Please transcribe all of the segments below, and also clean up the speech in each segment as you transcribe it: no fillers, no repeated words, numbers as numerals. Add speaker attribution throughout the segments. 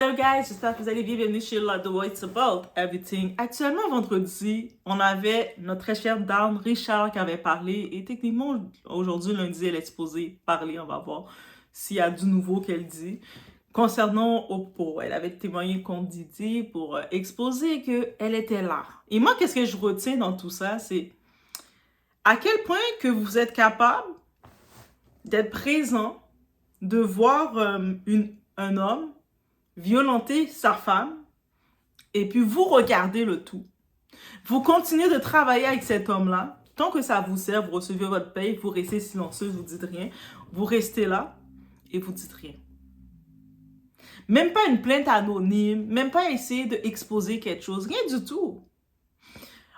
Speaker 1: Hello guys, j'espère que vous allez bien. Bienvenue chez The It's About Everything. Actuellement, vendredi, on avait notre très cher Dawn Richard qui avait parlé et techniquement, aujourd'hui, lundi, elle est supposée parler. On va voir s'il y a du nouveau qu'elle dit. Concernant Oppo, elle avait témoigné contre Didi pour exposer qu'elle était là. Et moi, qu'est-ce que je retiens dans tout ça, c'est à quel point que vous êtes capable d'être présent, de voir un homme violenter sa femme, et puis vous regardez le tout. Vous continuez de travailler avec cet homme-là. Tant que ça vous sert, vous recevez votre paye, vous restez silencieuse, vous dites rien. Vous restez là et vous dites rien. Même pas une plainte anonyme, même pas essayer d'exposer quelque chose, rien du tout.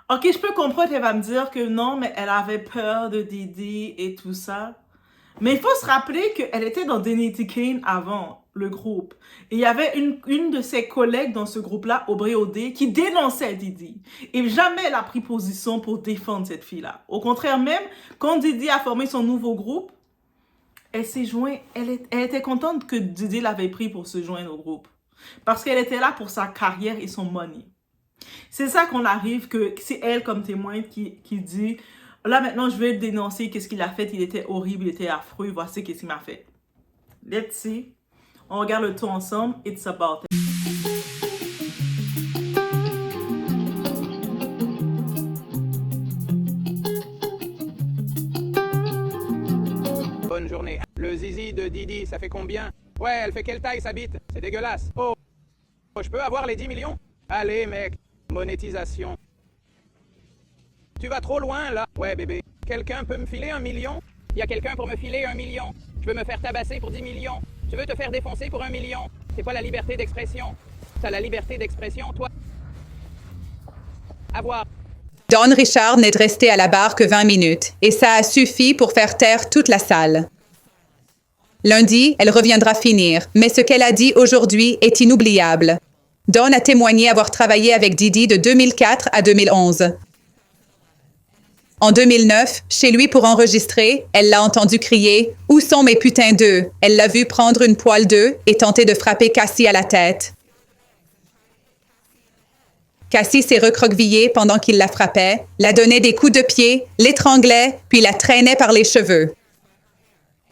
Speaker 1: Ok, je peux comprendre qu'elle va me dire que non, mais elle avait peur de Didi et tout ça. Mais il faut se rappeler qu'elle était dans Danity Kane avant le groupe. Et il y avait une de ses collègues dans ce groupe-là, Aubrey O'Day, qui dénonçait Didi. Et jamais elle a pris position pour défendre cette fille-là. Au contraire même, quand Didi a formé son nouveau groupe, elle s'est jointe, elle était contente que Didi l'avait pris pour se joindre au groupe. Parce qu'elle était là pour sa carrière et son money. C'est ça qu'on arrive, que c'est elle comme témoin qui dit... Là, maintenant, je vais dénoncer qu'est-ce qu'il a fait. Il était horrible, il était affreux. Voici qu'est-ce qu'il m'a fait. Let's see. On regarde le tout ensemble. It's about it.
Speaker 2: Bonne journée. Le zizi de Didi, ça fait combien? Ouais, elle fait quelle taille sa bite? C'est dégueulasse. Oh, je peux avoir les 10 millions? Allez, mec. Monétisation. Tu vas trop loin, là. Ouais, bébé. Quelqu'un peut me filer 1 million? Y a quelqu'un pour me filer 1 million? Je veux me faire tabasser pour 10 millions. Tu veux te faire défoncer pour 1 million? C'est pas la liberté d'expression. T'as la liberté d'expression, toi. À voir.
Speaker 3: Dawn Richard n'est restée à la barre que 20 minutes, et ça a suffi pour faire taire toute la salle. Lundi, elle reviendra finir, mais ce qu'elle a dit aujourd'hui est inoubliable. Dawn a témoigné avoir travaillé avec Didi de 2004 à 2011. En 2009, chez lui pour enregistrer, elle l'a entendu crier « Où sont mes putains d'œufs ?» Elle l'a vu prendre une poêle d'œufs et tenter de frapper Cassie à la tête. Cassie s'est recroquevillée pendant qu'il la frappait, la donnait des coups de pied, l'étranglait, puis la traînait par les cheveux.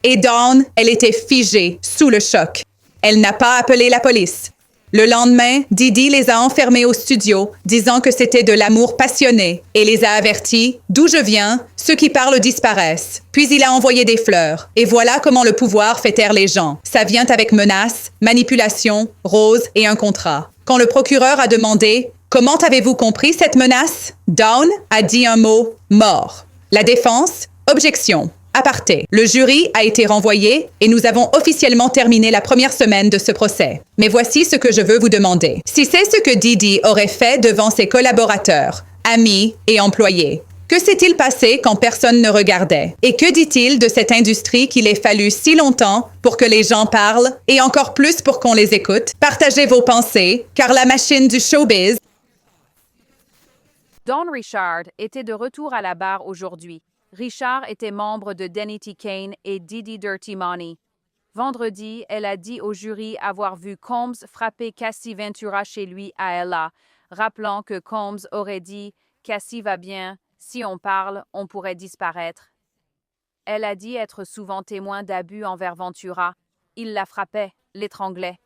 Speaker 3: Et Dawn, elle était figée, sous le choc. Elle n'a pas appelé la police. Le lendemain, Didi les a enfermés au studio, disant que c'était de l'amour passionné, et les a avertis « D'où je viens, ceux qui parlent disparaissent ». Puis il a envoyé des fleurs. Et voilà comment le pouvoir fait taire les gens. Ça vient avec menaces, manipulation, roses et un contrat. Quand le procureur a demandé « Comment avez-vous compris cette menace ?» Dawn a dit un mot « mort ». La défense « Objection ». Aparté. Le jury a été renvoyé et nous avons officiellement terminé la première semaine de ce procès. Mais voici ce que je veux vous demander. Si c'est ce que Didi aurait fait devant ses collaborateurs, amis et employés, que s'est-il passé quand personne ne regardait? Et que dit-il de cette industrie qu'il ait fallu si longtemps pour que les gens parlent et encore plus pour qu'on les écoute? Partagez vos pensées, car la machine du showbiz...
Speaker 4: Dawn Richard était de retour à la barre aujourd'hui. Richard était membre de Danity Kane et Didi Dirty Money. Vendredi, elle a dit au jury avoir vu Combs frapper Cassie Ventura chez lui à Ella, rappelant que Combs aurait dit « Cassie va bien, si on parle, on pourrait disparaître ». Elle a dit être souvent témoin d'abus envers Ventura. Il la frappait, l'étranglait.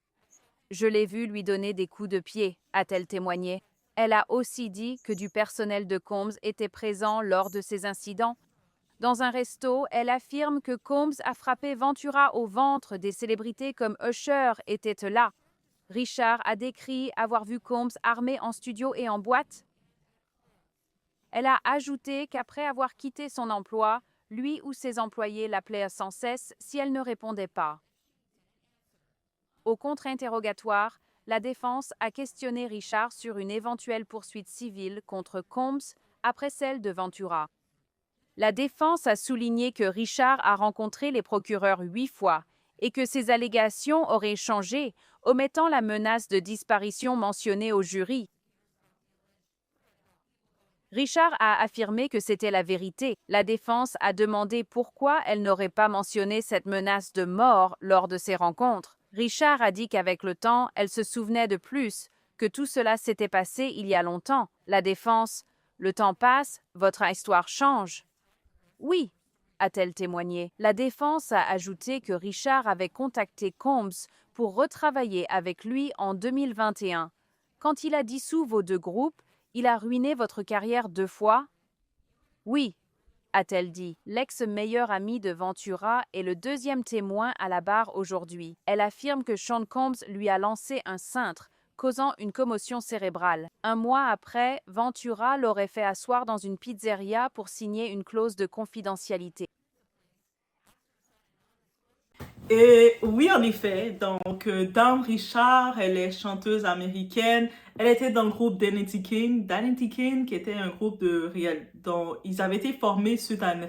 Speaker 4: « Je l'ai vu lui donner des coups de pied », a-t-elle témoigné. Elle a aussi dit que du personnel de Combs était présent lors de ces incidents. Dans un resto, elle affirme que Combs a frappé Ventura au ventre. Des célébrités comme Usher étaient là. Richard a décrit avoir vu Combs armé en studio et en boîte. Elle a ajouté qu'après avoir quitté son emploi, lui ou ses employés l'appelaient sans cesse si elle ne répondait pas. Au contre-interrogatoire, la défense a questionné Richard sur une éventuelle poursuite civile contre Combs après celle de Ventura. La défense a souligné que Richard a rencontré les procureurs 8 fois et que ses allégations auraient changé, omettant la menace de disparition mentionnée au jury. Richard a affirmé que c'était la vérité. La défense a demandé pourquoi elle n'aurait pas mentionné cette menace de mort lors de ces rencontres. Richard a dit qu'avec le temps, elle se souvenait de plus, que tout cela s'était passé il y a longtemps. La défense, le temps passe, votre histoire change. Oui, a-t-elle témoigné. La défense a ajouté que Richard avait contacté Combs pour retravailler avec lui en 2021. Quand il a dissous vos deux groupes, il a ruiné votre carrière 2 fois? Oui, a-t-elle dit. L'ex-meilleure amie de Ventura est le deuxième témoin à la barre aujourd'hui. Elle affirme que Sean Combs lui a lancé un cintre, causant une commotion cérébrale. 1 mois après, Ventura l'aurait fait asseoir dans une pizzeria pour signer une clause de confidentialité.
Speaker 1: Et oui, en effet. Donc, Dawn Richard, elle est chanteuse américaine. Elle était dans le groupe Danity Kane. Danity Kane, qui était un groupe dont ils avaient été formés suite à une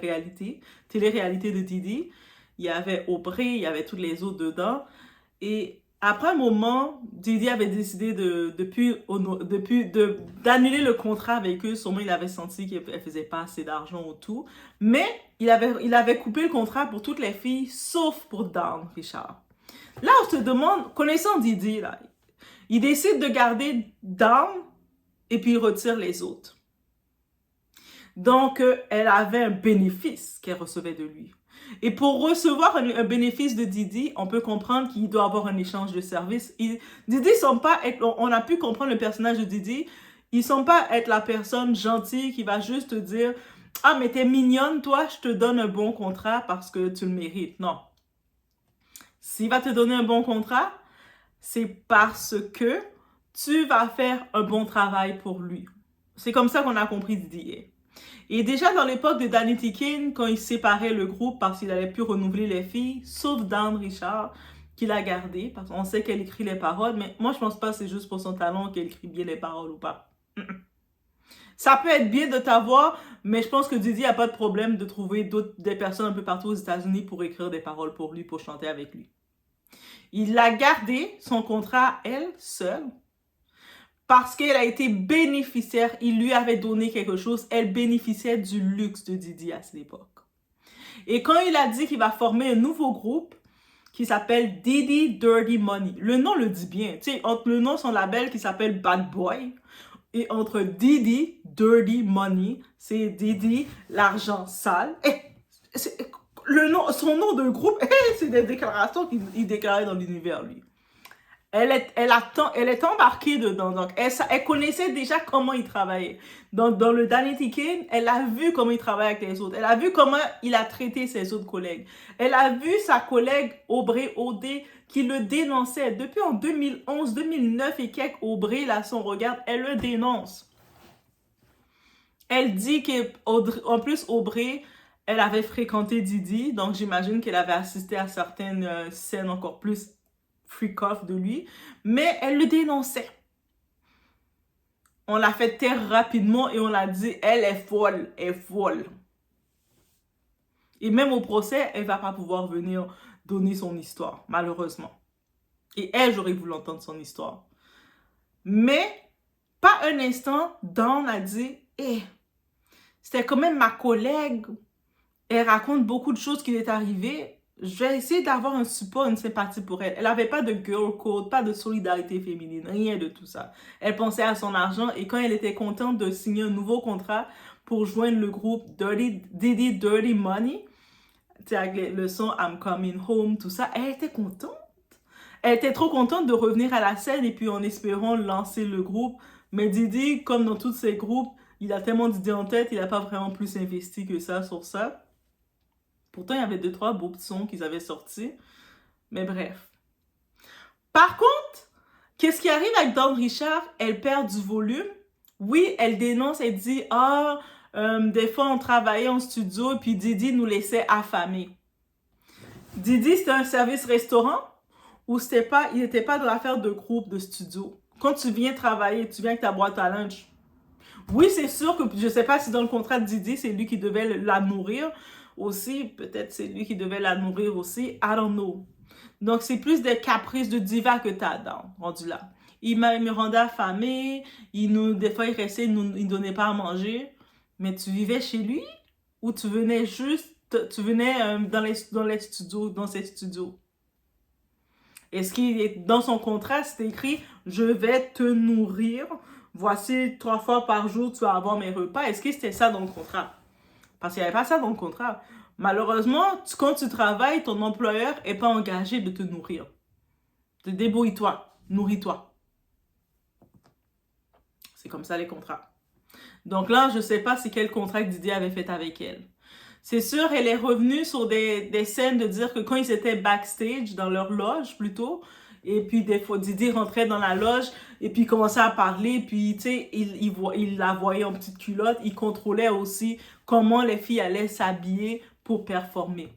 Speaker 1: télé-réalité de Didi. Il y avait Aubrey, il y avait tous les autres dedans. Et après un moment, Didi avait décidé d'annuler le contrat avec eux. Sûrement, il avait senti qu'elle faisait pas assez d'argent ou tout. Mais il avait coupé le contrat pour toutes les filles, sauf pour Dawn Richard. Là, on se demande, connaissant Didi, là, il décide de garder Dawn et puis il retire les autres. Donc, elle avait un bénéfice qu'elle recevait de lui. Et pour recevoir un bénéfice de Didi, on peut comprendre qu'il doit avoir un échange de services. Didi semble pas être, on a pu comprendre le personnage de Didi, il semble pas être la personne gentille qui va juste te dire « Ah, mais t'es mignonne, toi, je te donne un bon contrat parce que tu le mérites. » Non. S'il va te donner un bon contrat, c'est parce que tu vas faire un bon travail pour lui. C'est comme ça qu'on a compris Didi. Et déjà dans l'époque de Danity Kane, quand il séparait le groupe parce qu'il n'allait plus renouveler les filles, sauf Dawn Richard, qu'il a gardé, parce qu'on sait qu'elle écrit les paroles, mais moi je pense pas que c'est juste pour son talent qu'elle écrit bien les paroles ou pas. Ça peut être bien de t'avoir, mais je pense que Didi n'a pas de problème de trouver des personnes un peu partout aux États-Unis pour écrire des paroles pour lui, pour chanter avec lui. Il a gardé son contrat, elle, seule, parce qu'elle a été bénéficiaire, il lui avait donné quelque chose, elle bénéficiait du luxe de Didi à cette époque. Et quand il a dit qu'il va former un nouveau groupe qui s'appelle Didi Dirty Money, le nom le dit bien, tu sais, entre le nom de son label qui s'appelle Bad Boy et entre Didi Dirty Money, c'est Didi l'argent sale. Et son nom de groupe, c'est des déclarations qu'il déclarait dans l'univers, lui. Elle est embarquée dedans. Donc, elle connaissait déjà comment il travaillait. Dans le Danity Kane, elle a vu comment il travaillait avec les autres. Elle a vu comment il a traité ses autres collègues. Elle a vu sa collègue Aubrey O'Day qui le dénonçait. Depuis en 2011, 2009 et quelques, Aubrey, là, son regard, elle le dénonce. Elle dit qu'en plus, Aubrey, elle avait fréquenté Didi. Donc, j'imagine qu'elle avait assisté à certaines scènes encore plus freak-off de lui, mais elle le dénonçait. On l'a fait taire rapidement et on l'a dit, elle est folle, elle est folle. Et même au procès, elle va pas pouvoir venir donner son histoire, malheureusement. Et elle, j'aurais voulu entendre son histoire. Mais, pas un instant, Dawn a dit, c'était quand même ma collègue, elle raconte beaucoup de choses qui lui est arrivées, je vais essayer d'avoir un support, une sympathie pour elle. Elle n'avait pas de girl code, pas de solidarité féminine, rien de tout ça. Elle pensait à son argent et quand elle était contente de signer un nouveau contrat pour joindre le groupe Didi Dirty Money, avec le son I'm Coming Home, tout ça, elle était contente. Elle était trop contente de revenir à la scène et puis en espérant lancer le groupe. Mais Didi, comme dans tous ses groupes, il a tellement d'idées en tête, il n'a pas vraiment plus investi que ça sur ça. Pourtant, il y avait 2-3 beaux petits sons qu'ils avaient sortis. Mais bref. Par contre, qu'est-ce qui arrive avec Dawn Richard? Elle perd du volume. Oui, elle dénonce, elle dit « Ah, des fois, on travaillait en studio et puis Didi nous laissait affamés. » Didi, c'était un service restaurant où il n'était pas dans l'affaire de groupe, de studio. Quand tu viens travailler, tu viens avec ta boîte à lunch. Oui, c'est sûr que je ne sais pas si dans le contrat de Didi, c'est lui qui devait la nourrir. Aussi, peut-être c'est lui qui devait la nourrir aussi, I don't know. Donc, c'est plus des caprices de diva que t'as rendu là. Il me rendait affamé, des fois il restait, il donnait pas à manger, mais tu vivais chez lui ou tu venais dans ses studios. Est-ce qu'il est dans son contrat, c'est écrit « Je vais te nourrir, voici 3 fois par jour, tu vas avoir mes repas ». Est-ce que c'était ça dans le contrat? Parce qu'il n'y avait pas ça dans le contrat. Malheureusement, quand tu travailles, ton employeur n'est pas engagé de te nourrir. Débrouille-toi, nourris-toi. C'est comme ça les contrats. Donc là, je ne sais pas c'est quel contrat que Didi avait fait avec elle. C'est sûr, elle est revenue sur des scènes de dire que quand ils étaient backstage, dans leur loge plutôt, et puis des fois, Didi rentrait dans la loge, et puis il commençait à parler, puis tu sais, il la voyait en petite culotte, il contrôlait aussi comment les filles allaient s'habiller pour performer.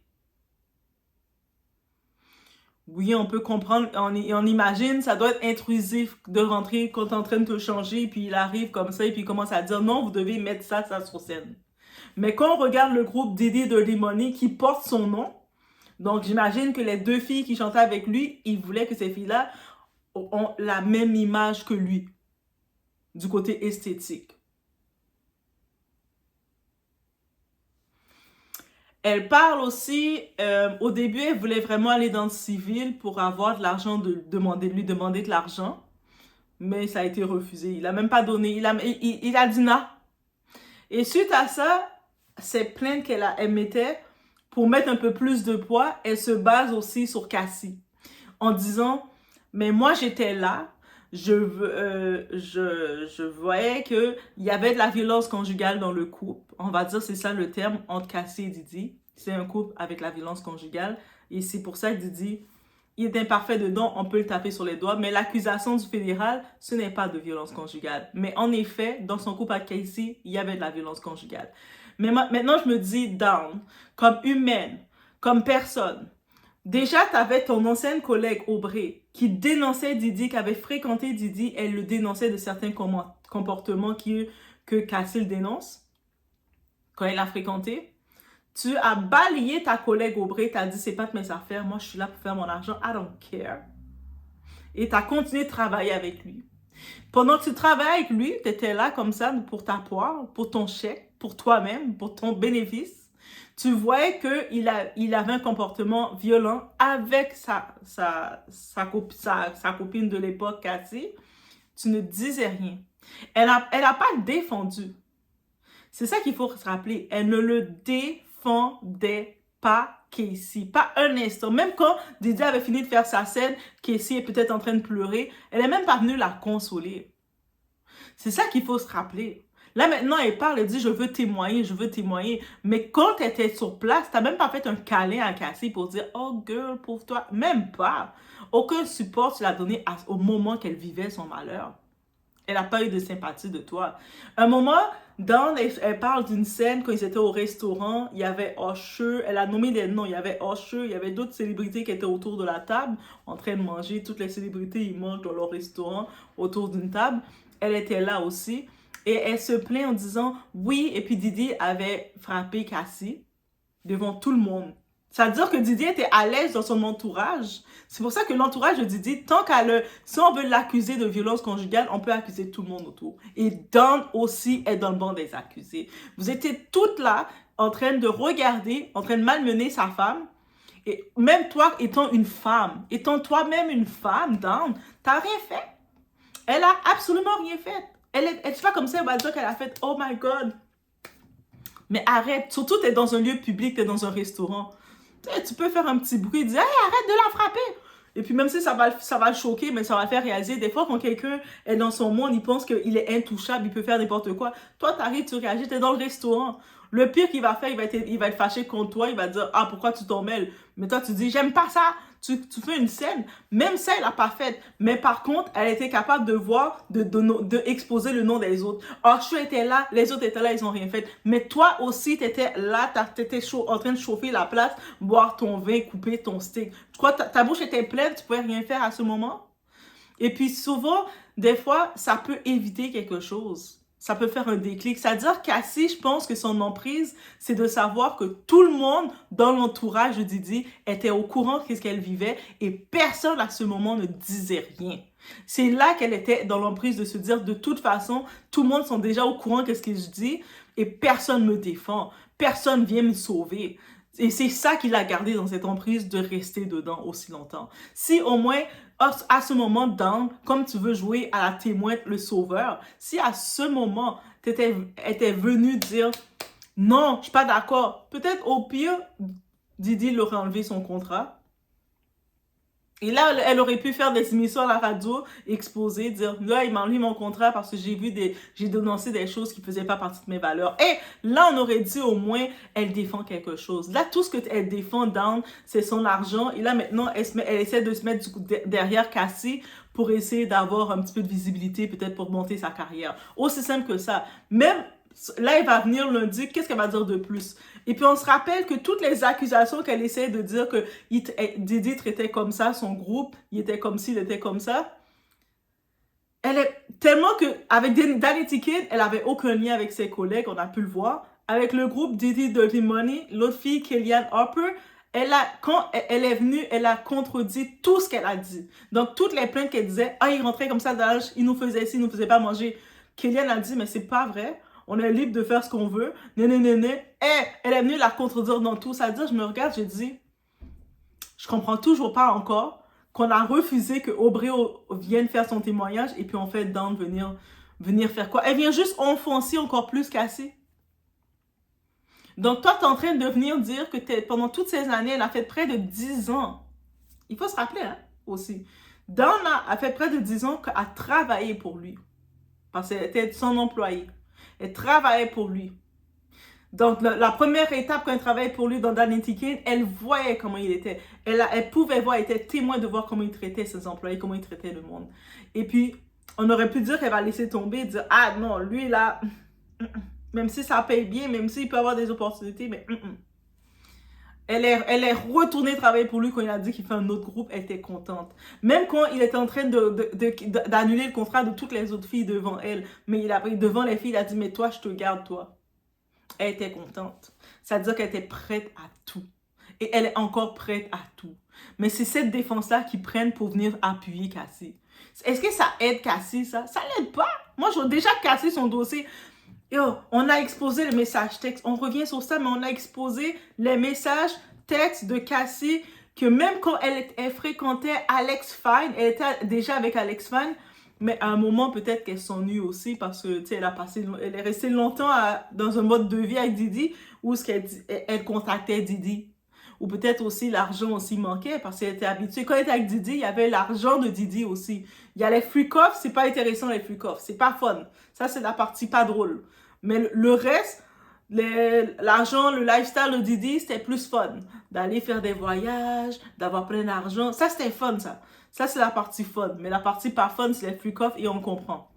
Speaker 1: Oui, on peut comprendre, on imagine, ça doit être intrusif de rentrer quand t'es en train de te changer, puis il arrive comme ça, et puis il commence à dire non, vous devez mettre ça sur scène. Mais quand on regarde le groupe Didi Dirty Money qui porte son nom, donc j'imagine que les 2 filles qui chantaient avec lui, il voulait que ces filles-là ont la même image que lui, du côté esthétique. Elle parle aussi, au début, elle voulait vraiment aller dans le civil pour avoir de l'argent, lui demander de l'argent, mais ça a été refusé. Il a même pas donné, il a dit non. Et suite à ça, ces plaintes qu'elle mettait, pour mettre un peu plus de poids, elle se base aussi sur Cassie, en disant, mais moi j'étais là, je voyais qu'il y avait de la violence conjugale dans le couple. On va dire c'est ça le terme entre Cassie et Didi. C'est un couple avec la violence conjugale. Et c'est pour ça que Didi, il est imparfait dedans, on peut le taper sur les doigts. Mais l'accusation du fédéral, ce n'est pas de violence conjugale. Mais en effet, dans son couple avec Cassie, il y avait de la violence conjugale. Mais maintenant, je me dis, down, comme humaine, comme personne. Déjà, tu avais ton ancienne collègue Aubrey qui dénonçait Didi, qui avait fréquenté Didi. Elle le dénonçait de certains comportements que Cassie dénonce quand elle l'a fréquenté. Tu as balayé ta collègue Aubrey, tu as dit c'est pas de mes affaires, moi je suis là pour faire mon argent, I don't care. Et tu as continué de travailler avec lui. Pendant que tu travaillais avec lui, tu étais là comme ça pour ta poire, pour ton chèque, pour toi-même, pour ton bénéfice. Tu voyais qu'il avait un comportement violent avec sa copine de l'époque, Cathy. Tu ne disais rien. Elle a pas défendu. C'est ça qu'il faut se rappeler. Elle ne le défendait pas, Casey. Pas un instant. Même quand Didi avait fini de faire sa scène, Casey est peut-être en train de pleurer. Elle n'est même pas venue la consoler. C'est ça qu'il faut se rappeler. Là, maintenant, elle parle, elle dit « je veux témoigner, je veux témoigner ». Mais quand tu étais sur place, tu n'as même pas fait un câlin à Cassie pour dire « oh, girl, pauvre toi ». Même pas. Aucun support tu l'as donné au moment qu'elle vivait son malheur. Elle n'a pas eu de sympathie de toi. Un moment, elle parle d'une scène quand ils étaient au restaurant. Il y avait Usher. Elle a nommé des noms. Il y avait Usher. Il y avait d'autres célébrités qui étaient autour de la table en train de manger. Toutes les célébrités, ils mangent dans leur restaurant autour d'une table. Elle était là aussi. Et elle se plaint en disant oui. Et puis Didi avait frappé Cassie devant tout le monde. Ça veut dire que Didi était à l'aise dans son entourage. C'est pour ça que l'entourage de Didi, si on veut l'accuser de violence conjugale, on peut accuser tout le monde autour. Et Dawn aussi est dans le banc des accusés. Vous étiez toutes là, en train de regarder, en train de malmener sa femme. Et même toi, étant une femme, étant toi-même une femme, Dawn, t'as rien fait. Elle a absolument rien fait. Elle est pas comme ça, elle va dire qu'elle a fait « Oh my God ». Mais arrête. Surtout, t'es dans un lieu public, t'es dans un restaurant. Tu peux faire un petit bruit, dire hey, arrête de la frapper. Et puis même si ça va le choquer, mais ça va le faire réaliser. Des fois, quand quelqu'un est dans son monde, il pense qu'il est intouchable, il peut faire n'importe quoi. Toi, t'arrives, tu réagis, t'es dans le restaurant. Le pire qu'il va faire, il va être fâché contre toi, il va te dire ah pourquoi tu t'en mêles. Mais toi, tu dis j'aime pas ça. Tu fais une scène. Même ça, elle n'a pas fait. Mais par contre, elle était capable de voir, de exposer le nom des autres. Usher était là, les autres étaient là, ils n'ont rien fait. Mais toi aussi, tu étais là, tu étais en train de chauffer la place, boire ton vin, couper ton steak. Tu crois que ta bouche était pleine, tu pouvais rien faire à ce moment? Et puis souvent, des fois, ça peut éviter quelque chose. Ça peut faire un déclic. C'est-à-dire qu'Assis, je pense que son emprise, c'est de savoir que tout le monde dans l'entourage de Didi était au courant de ce qu'elle vivait et personne à ce moment ne disait rien. C'est là qu'elle était dans l'emprise de se dire de toute façon, tout le monde sont déjà au courant de ce que je dis et personne me défend. Personne vient me sauver. Et c'est ça qui l'a gardé dans cette emprise de rester dedans aussi longtemps. Si au moins, à ce moment, Dan, comme tu veux jouer à la témoin, le sauveur, si à ce moment, tu étais venu dire « Non, je suis pas d'accord », peut-être au pire, Didi l'aurait enlevé son contrat. Et là, elle aurait pu faire des émissions à la radio, exposer, dire, là, il m'a enlevé mon contrat parce que j'ai dénoncé des choses qui faisaient pas partie de mes valeurs. Et là, on aurait dit au moins, elle défend quelque chose. Là, tout ce qu'elle défend, Dan, c'est son argent. Et là, maintenant, elle essaie de se mettre derrière Cassie pour essayer d'avoir un petit peu de visibilité, peut-être pour monter sa carrière. Aussi simple que ça. Même là, elle va venir lundi, qu'est-ce qu'elle va dire de plus? Et puis, on se rappelle que toutes les accusations qu'elle essaie de dire que Didi traitait comme ça son groupe, il était comme ci, il était comme ça, elle est tellement que, avec Danity Kane, elle avait aucun lien avec ses collègues, on a pu le voir. Avec le groupe Didi Dirty Money, l'autre fille, Kellyanne Harper, quand elle est venue, elle a contredit tout ce qu'elle a dit. Donc, toutes les plaintes qu'elle disait, ah, il rentrait comme ça dans l'âge, il nous faisait ci, il nous faisait pas manger. Kellyanne a dit, mais c'est pas vrai. On est libre de faire ce qu'on veut. Elle est venue la contredire dans tout. Ça veut dire, je me regarde, je dis, je comprends toujours pas encore qu'on a refusé que Aubrey vienne faire son témoignage et puis on fait Dan venir faire quoi? Elle vient juste enfoncer encore plus Cassie. Donc toi, tu es en train de venir dire que pendant toutes ces années, elle a fait près de 10 ans. Il faut se rappeler, hein, aussi. Dan a fait près de 10 ans qu'elle a travaillé pour lui. Parce qu'elle était son employé. Elle travaillait pour lui. Donc, la première étape quand elle travaillait pour lui dans Danity Kane, elle voyait comment il était. Elle pouvait voir, elle était témoin de voir comment il traitait ses employés, comment il traitait le monde. Et puis, on aurait pu dire qu'elle va laisser tomber et dire « Ah non, lui là, même si ça paye bien, même s'il peut avoir des opportunités, mais... Elle est retournée travailler pour lui quand il a dit qu'il fait un autre groupe, elle était contente. Même quand il était en train d'annuler le contrat de toutes les autres filles devant elle, mais devant les filles, il a dit, mais toi, je te garde, toi. Elle était contente. Ça veut dire qu'elle était prête à tout. Et elle est encore prête à tout. Mais c'est cette défense-là qu'ils prennent pour venir appuyer Cassie. Est-ce que ça aide Cassie, ça? Ça l'aide pas. Moi, j'ai déjà cassé son dossier. Yo, on a exposé les messages textes. On revient sur ça, mais on a exposé les messages textes de Cassie que même quand elle fréquentait Alex Fine, elle était déjà avec Alex Fine, mais à un moment, peut-être qu'elle s'ennuie aussi parce que, tu sais, elle est restée longtemps dans un mode de vie avec Didi où elle contactait Didi. Ou peut-être aussi l'argent aussi manquait parce qu'elle était habituée. Quand elle était avec Didi, il y avait l'argent de Didi aussi. Il y a les freak-offs, c'est pas intéressant les freak-offs, c'est pas fun. Ça, c'est la partie pas drôle. Mais le reste, l'argent, le lifestyle de Didi, c'était plus fun. D'aller faire des voyages, d'avoir plein d'argent. Ça, c'était fun, ça. Ça, c'est la partie fun. Mais la partie pas fun, c'est les freak-offs et on comprend.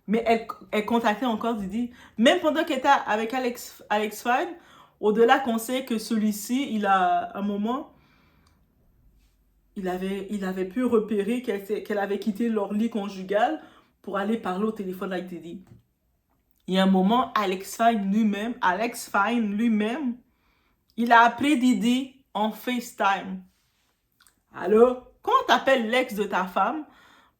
Speaker 1: Mais elle contactait encore Didi. Même pendant qu'elle était avec Alex Fine, au-delà qu'on sait que celui-ci, il a un moment, il avait pu repérer qu'elle avait quitté leur lit conjugal pour aller parler au téléphone avec Didi. Il y a un moment, Alex Fine lui-même, il a appelé Didi en FaceTime. Alors, comment t'appelles l'ex de ta femme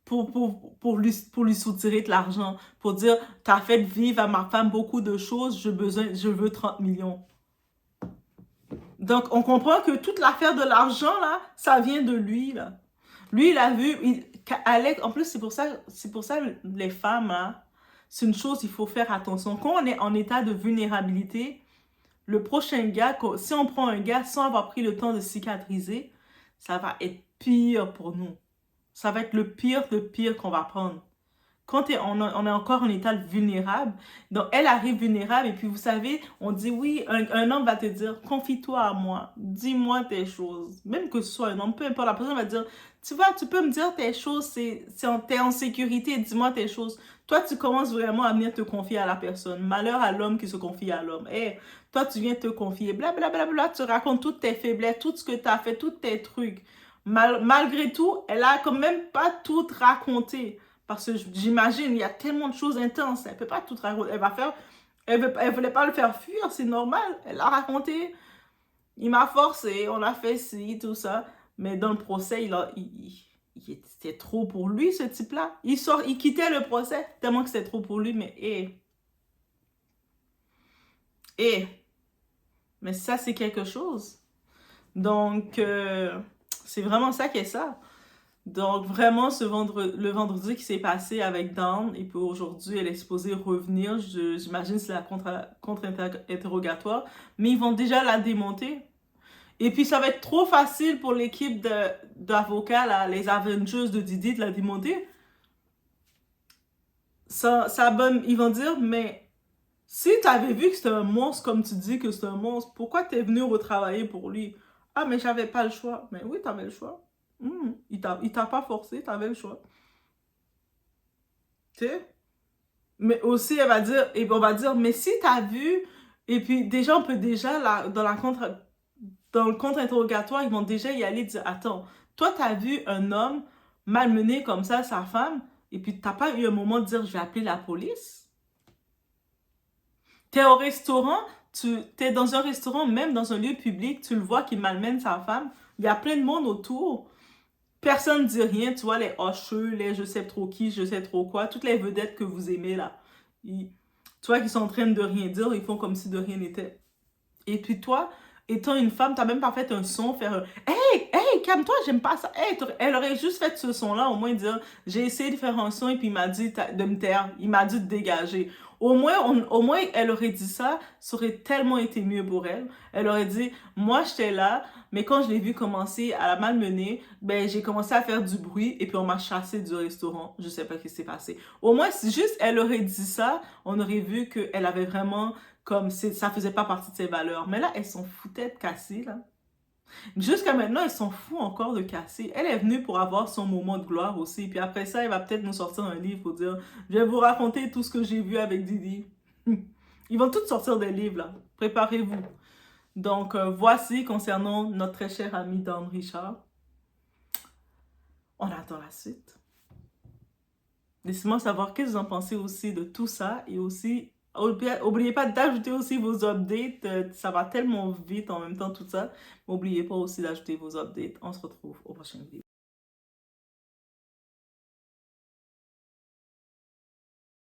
Speaker 1: pour lui soutirer de l'argent, pour dire, t'as fait vivre à ma femme beaucoup de choses, je veux 30 millions. Donc, on comprend que toute l'affaire de l'argent, là, ça vient de lui, là. Lui, il a vu, Alex, en plus, c'est pour ça les femmes, là, c'est une chose, il faut faire attention. Quand on est en état de vulnérabilité, le prochain gars, si on prend un gars sans avoir pris le temps de cicatriser, ça va être pire pour nous. Ça va être le pire qu'on va prendre. Quand on est encore en état vulnérable, donc elle arrive vulnérable et puis vous savez, on dit oui, un homme va te dire, confie-toi à moi, dis-moi tes choses. Même que ce soit un homme, peu importe, la personne va dire, tu vois, tu peux me dire tes choses, t'es en sécurité, dis-moi tes choses. Toi, tu commences vraiment à venir te confier à la personne. Malheur à l'homme qui se confie à l'homme. Hey, toi, tu viens te confier, blablabla, tu racontes toutes tes faiblesses, tout ce que tu as fait, tous tes trucs. Malgré tout, elle a quand même pas tout raconté. Parce que j'imagine, il y a tellement de choses intenses. Elle ne peut pas tout raconter. Elle voulait pas le faire fuir, c'est normal. Elle a raconté. Il m'a forcé, on a fait ci, tout ça. Mais dans le procès, c'était trop pour lui, ce type-là. Il quittait le procès tellement que c'était trop pour lui. Mais, mais ça, c'est quelque chose. Donc, c'est vraiment ça qui est ça. Donc, vraiment, le vendredi qui s'est passé avec Dawn, et puis aujourd'hui, elle est supposée revenir. J'imagine que c'est la contre-interrogatoire, mais ils vont déjà la démonter. Et puis, ça va être trop facile pour l'équipe d'avocats, là, les Avengers de Didi, de la démonter. Ils vont dire, mais si tu avais vu que c'était un monstre, comme tu dis que c'est un monstre, pourquoi tu es venu retravailler pour lui? Ah, mais j'avais pas le choix. Mais oui, t'avais le choix. Il t'a pas forcé, t'avais le choix. Tu sais? Mais aussi, elle va dire, et on va dire, mais si t'as vu, et puis déjà, on peut déjà, dans le contre-interrogatoire, ils vont déjà y aller dire, attends, toi, t'as vu un homme malmener comme ça sa femme, et puis t'as pas eu un moment de dire, je vais appeler la police? T'es au restaurant, t'es dans un restaurant, même dans un lieu public, tu le vois qu'il malmène sa femme, il y a plein de monde autour. Personne ne dit rien, tu vois, les hocheux, les je sais trop qui, je sais trop quoi, toutes les vedettes que vous aimez là. Tu vois qu'ils sont en train de rien dire, ils font comme si de rien n'était. Et puis toi, étant une femme, t'as même pas fait un son, faire un hey, calme-toi, j'aime pas ça. Hey, elle aurait juste fait ce son-là, au moins dire j'ai essayé de faire un son et puis il m'a dit de me taire, il m'a dit de dégager. Au moins, elle aurait dit ça, ça aurait tellement été mieux pour elle. Elle aurait dit, moi, j'étais là, mais quand je l'ai vu commencer à la malmener, ben, j'ai commencé à faire du bruit et puis on m'a chassé du restaurant. Je sais pas ce qui s'est passé. Au moins, si juste elle aurait dit ça, on aurait vu qu'elle avait vraiment, comme, ça faisait pas partie de ses valeurs. Mais là, elles s'en foutaient de Cassie, là. Jusqu'à maintenant, elle s'en fout encore de Cassie. Elle est venue pour avoir son moment de gloire aussi. Puis après ça, elle va peut-être nous sortir un livre pour dire je vais vous raconter tout ce que j'ai vu avec Didi. Ils vont tous sortir des livres, là. Préparez-vous. Donc, voici concernant notre très cher ami Dawn Richard. On attend la suite. Laissez-moi savoir qu'est-ce que vous en pensez aussi de tout ça. Et aussi, n'oubliez pas d'ajouter aussi vos updates. Ça va tellement vite en même temps tout ça. N'oubliez pas aussi d'ajouter vos updates. On se retrouve aux prochaines vidéos.